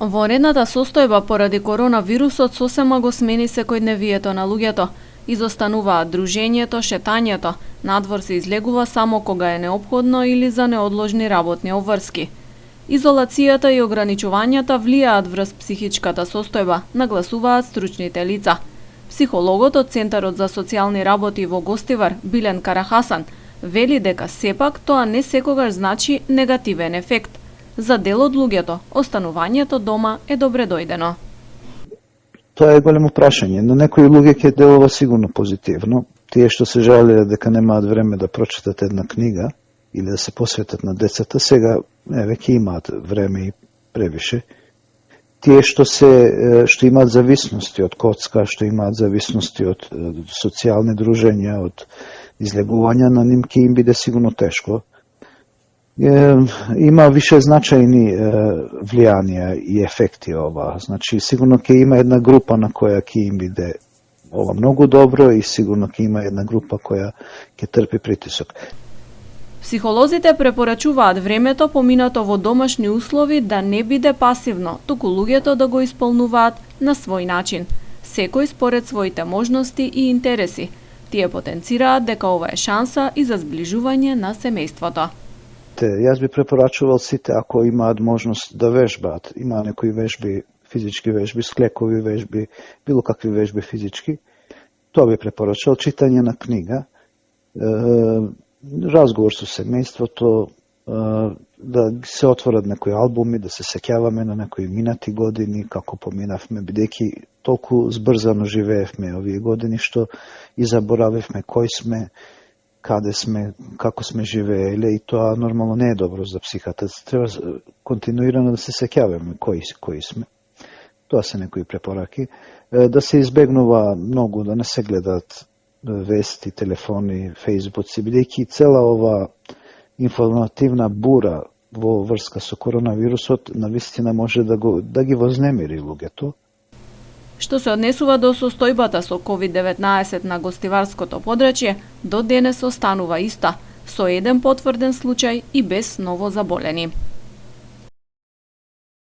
Воредната состојба поради коронавирусот сосема го смени секојдневието на луѓето. Изостануваат дружењето, шетањето, надвор се излегува само кога е неопходно или за неодложни работни обврски. Изолацијата и ограничувањата влијаат врз психичката состојба, нагласуваат стручните лица. Психологот од Центарот за социјални работи во Гостивар, Билен Карахасан, вели дека сепак тоа не секогаш значи негативен ефект. За дел од луѓето, останувањето дома е добре дојдено. Тоа е големо прашање. На некои луѓе ќе делува сигурно позитивно. Тие што се жалеле дека немаат време да прочитат една книга или да се посветат на децата, сега веќе имаат време и превише. Тие што имаат зависности од коцка, што имаат зависности од социјални дружења, од излегувања, на ним ќе им биде сигурно тешко. Има више значајни влијанија и ефекти ова. Значи, сигурно ќе има една група на која ќе им биде ова многу добро и сигурно ќе има една група која ќе трпи притисок. Психолозите препорачуваат времето поминато во домашни услови да не биде пасивно, туку луѓето да го исполнуваат на свој начин, секој според своите можности и интереси. Тие потенцираат дека ова е шанса и за зближување на семејството. Јас би препорачувал сите, ако имаат можност да вежбаат, има некои вежби, физички вежби, склекови вежби, било какви вежби физички, тоа би препорачал, читање на книга, разговор со семејството, да се отворат некои албуми, да се сеќаваме на некои минати години, како поминавме, бидејќи толку збрзано живеевме овие години, што и заборавивме кој сме, каде сме, како сме живееле, и тоа нормално не е добро за психата. Треба континуирано да се сеќаваме кои сме. Тоа се некои препораки. Да се избегнува многу, да не се гледат вести, телефони, фејсбуци, бидејќи цела ова информативна бура во врска со коронавирусот навистина може да ги вознемири луѓето. Што се однесува до состојбата со COVID-19 на гостиварското подрачје, до денес останува иста, со еден потврден случај и без ново заболени.